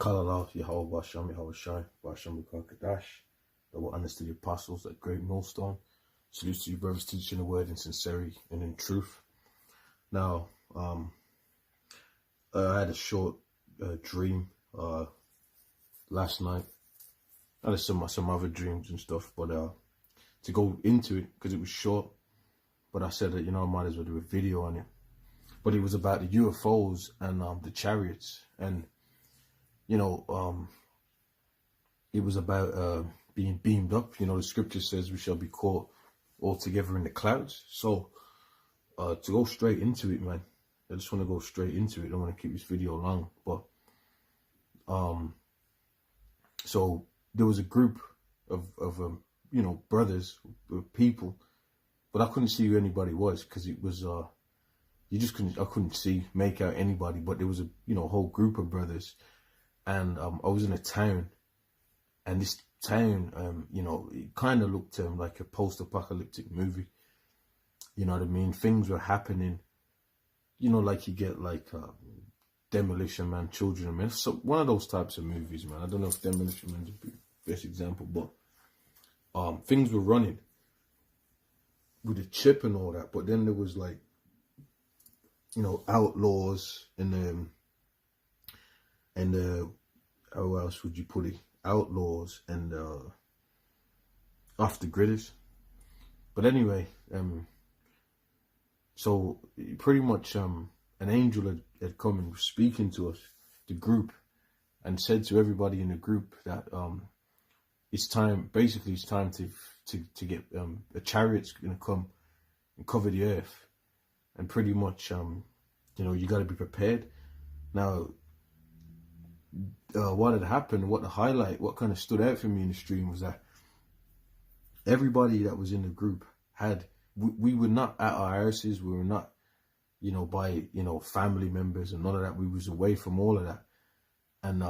Kalala, Yahweh, Basham, Yahweh Shai, Basham, Bukakadash, that were honest to the apostles, that great millstone. Salute to you, brothers, teaching the word in sincerity and in truth. Now, I had a short dream last night. I had some other dreams and stuff, but to go into it, because it was short, but I said that, I might as well do a video on it. But it was about the UFOs and the chariots, and it was about being beamed up. The scripture says we shall be caught all together in the clouds. So to go straight into it, man, I just want to go straight into it. I don't want to keep this video long, but so there was a group of brothers, people, but I couldn't see who anybody was, because it was I couldn't make out anybody, but there was a whole group of brothers. And I was in a town, and this town, it kind of looked like a post-apocalyptic movie. You know what I mean? Things were happening, like you get like Demolition Man, Children of Men. So one of those types of movies, man. I don't know if Demolition Man's the best example, but things were running with a chip and all that. But then there was like, outlaws and how else would you put it? Outlaws and off the gridders. But anyway, so pretty much an angel had come and was speaking to us, the group, and said to everybody in the group that it's time to get a chariot's gonna come and cover the earth, and pretty much you got to be prepared. Now, what had happened, what kind of stood out for me in the stream was that everybody that was in the group we were not at our houses, we were not, by, family members and none of that. We was away from all of that. And,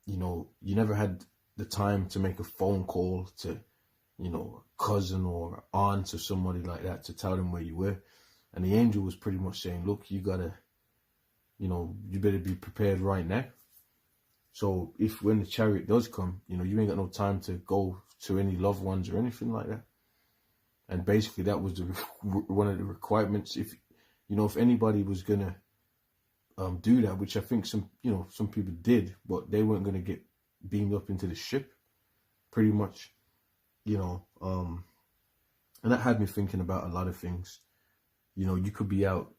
you never had the time to make a phone call to, cousin or aunt or somebody like that to tell them where you were. And the angel was pretty much saying, look, you gotta, you better be prepared right now. So when the chariot does come, you ain't got no time to go to any loved ones or anything like that. And basically that was one of the requirements. If anybody was gonna do that, which I think some people did, but they weren't gonna get beamed up into the ship, pretty much, and that had me thinking about a lot of things. You could be out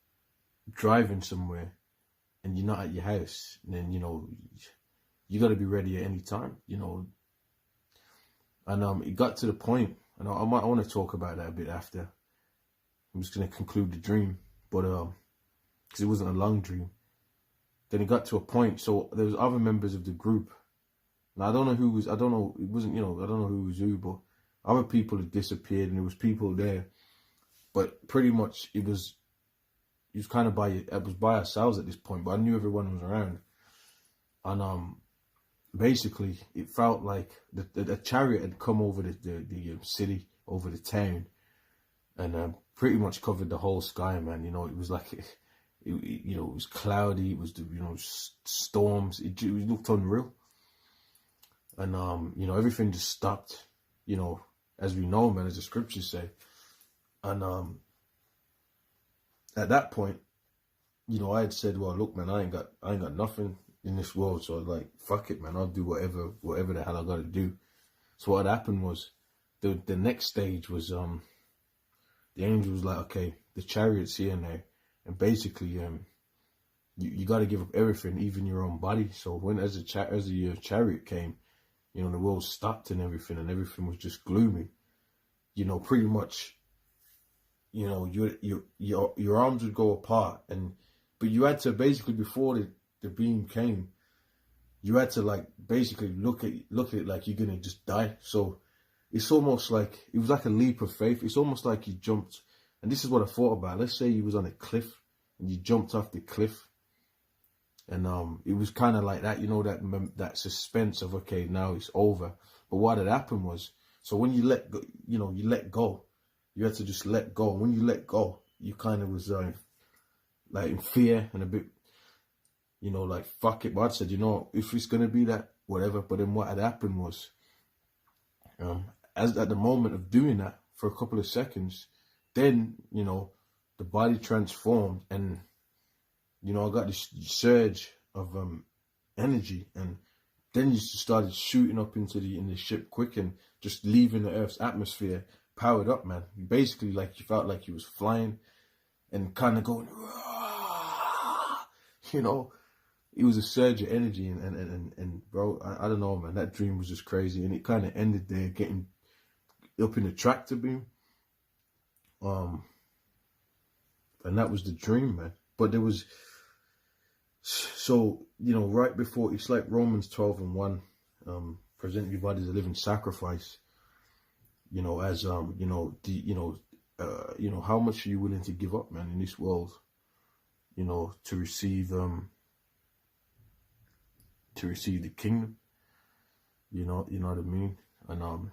driving somewhere and you're not at your house, and then you got to be ready at any time, and it got to the point, and I want to talk about that a bit after. I'm just going to conclude the dream, but because it wasn't a long dream. Then it got to a point, so there was other members of the group. Now I don't know who was, I don't know who was who, but other people had disappeared, and there was people there, but pretty much it was kind of by ourselves at this point, but I knew everyone was around. And basically it felt like the chariot had come over the city, over the town, and pretty much covered the whole sky, man. It was like it was cloudy, it was storms, it looked unreal. And everything just stopped, as we know, man, as the scriptures say. And at that point, I had said, well, look, man, I ain't got nothing in this world, so I was like, fuck it, man, I'll do whatever the hell I gotta do. So what happened was, the next stage was the angel was like, okay, the chariot's here now, and basically you got to give up everything, even your own body. So when as the chariot came, the world stopped and everything was just gloomy. Pretty much, your arms would go apart, but you had to basically, before the beam came, you had to like basically look at it like you're gonna just die. So it's almost like, it was like a leap of faith. It's almost like you jumped, and this is what I thought about. Let's say you was on a cliff and you jumped off the cliff, and it was kind of like that, that suspense of, okay, now it's over. But what had happened was, so when you let go, you let go. You had to just let go. And when you let go, you kind of was like in fear and a bit, you know, like, fuck it. But I said, you know, if it's going to be that, whatever. But then what had happened was, as at the moment of doing that for a couple of seconds, then, you know, the body transformed, and, you know, I got this surge of energy, and then you started shooting up in the ship quick, and just leaving the Earth's atmosphere powered up, man. Basically, like, you felt like you was flying and kind of going, you know. It was a surge of energy, and bro, I don't know, man. That dream was just crazy, and it kind of ended there, getting up in the tractor beam. And that was the dream, man. But there was, so, you know, right before, it's like Romans 12:1, present your body as a living sacrifice. You know, as you know, you know, how much are you willing to give up, man, in this world, you know, to receive the kingdom, you know what I mean? And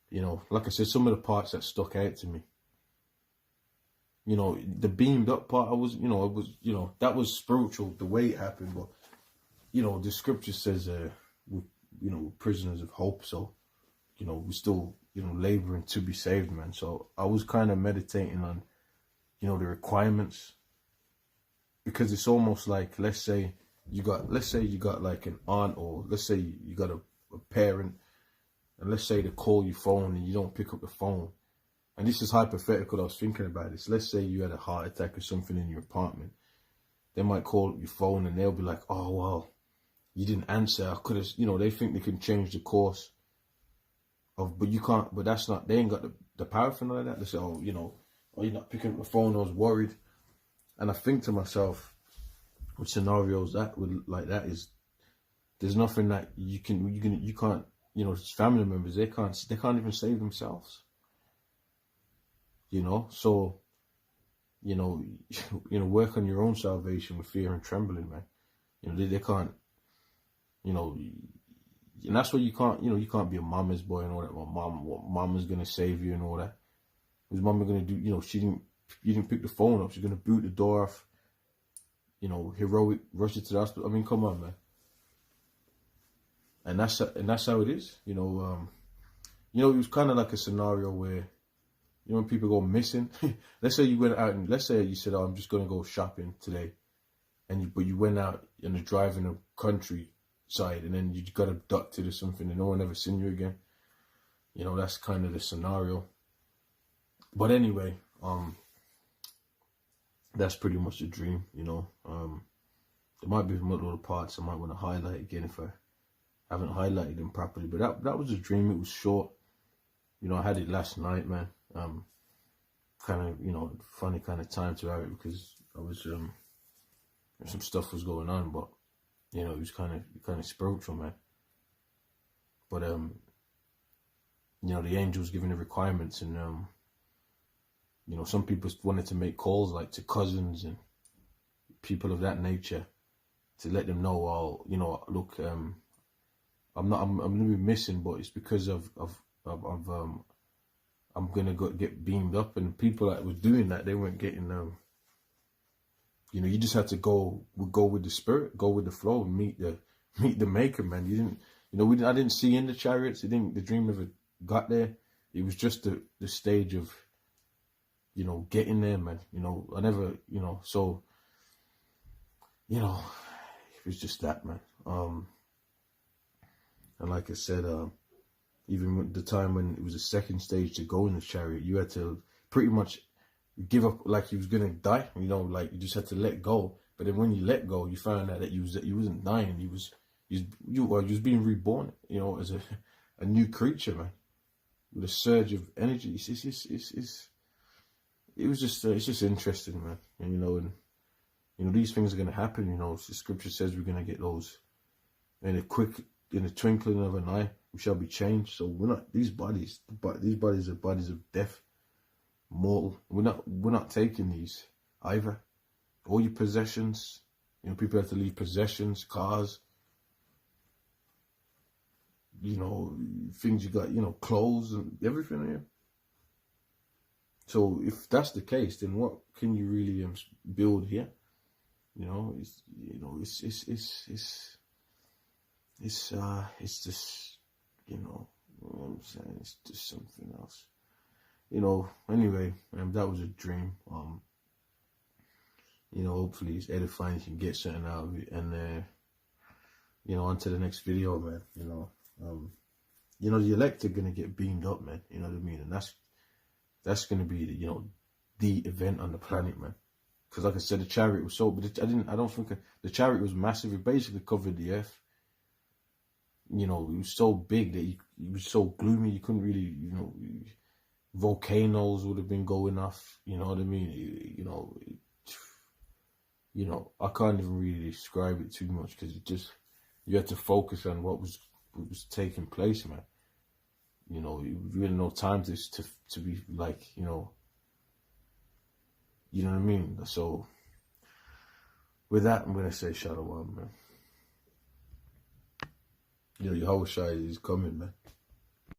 you know, like I said, some of the parts that stuck out to me, you know, the beamed up part, you know, that was spiritual the way it happened. But, you know, the scripture says, we're, you know, prisoners of hope. So, you know, we're still, you know, laboring to be saved, man. So I was kind of meditating on, you know, the requirements, because it's almost like, let's say you got like an aunt, or let's say you got a parent, and let's say they call your phone and you don't pick up the phone. And this is hypothetical. I was thinking about this. Let's say you had a heart attack or something in your apartment. They might call your phone and they'll be like, oh, well, you didn't answer. I could have, you know, they think they can change the course of, but you can't, but that's not, they ain't got the power for none of that. They say, oh, you know, oh, you're not picking up the phone. I was worried. And I think to myself, with scenarios that would like that, is there's nothing that you can't, you know, family members, they can't even save themselves. You know, so, you know, work on your own salvation with fear and trembling, man. You know, they can't, you know, and that's why you can't, you know, you can't be a mama's boy and all that. Well, mama's gonna save you and all that. What's mama gonna do? You know, you didn't pick the phone up. She's gonna boot the door off. You know, heroic, rush you to the hospital. I mean, come on, man. And that's how it is. You know, it was kind of like a scenario where, you know, when people go missing, let's say you went out and let's say you said, oh, I'm just going to go shopping today. But you went out and you're driving a countryside, and then you got abducted or something and no one ever seen you again. You know, that's kind of the scenario. But anyway, that's pretty much the dream, you know. There might be some little parts I might want to highlight again if I haven't highlighted them properly. But that was a dream. It was short. You know, I had it last night, man. Kind of, you know, funny kind of time to have it, because I was some stuff was going on, but, you know, it was kind of spiritual, man. But you know, the angels giving the requirements, and you know, some people wanted to make calls like to cousins and people of that nature to let them know, oh, you know, look, I'm gonna be missing, but it's because of I'm gonna get beamed up. And people that were doing that, they weren't getting you know, you just had to go with the spirit, go with the flow, and meet the maker, man. You didn't, you know, I didn't see in the chariots. The dream never got there. It was just the stage of, you know, getting there, man. You know, I never, you know, so, you know, it was just that, man. And like I said, even with the time when it was the second stage to go in the chariot, you had to pretty much give up, like you was gonna die. You know, like you just had to let go. But then when you let go, you found out that you wasn't dying. You was being reborn. You know, as a new creature, man, with a surge of energy. It's just interesting, man. And you know, these things are gonna happen. You know, the scripture says we're gonna get those in a twinkling of an eye. We shall be changed. So we're not, these bodies are bodies of death, mortal. We're not taking these either. All your possessions, you know, people have to leave possessions, cars, you know, things you got, you know, clothes and everything here. So if that's the case, then what can you really build here? You know, it's just, you know what I'm saying? It's just something else. You know, anyway, that was a dream. You know, hopefully it's edifying, you can get something out of it, and you know, on to the next video, man. You know, the elect are gonna get beamed up, man. You know what I mean? And that's gonna be the, you know, the event on the planet, man. Because like I said, the Chariot was so, but I don't think the Chariot was massive. It basically covered the earth. You know, it was so big that it was so gloomy, you couldn't really, you know, volcanoes would have been going off. You know what I mean? You know, I can't even really describe it too much, because it just, you had to focus on what was taking place, man. You know, you really no time to be like, you know what I mean? So with that, I'm gonna say shalom, man. You know, Yahushua is coming, man.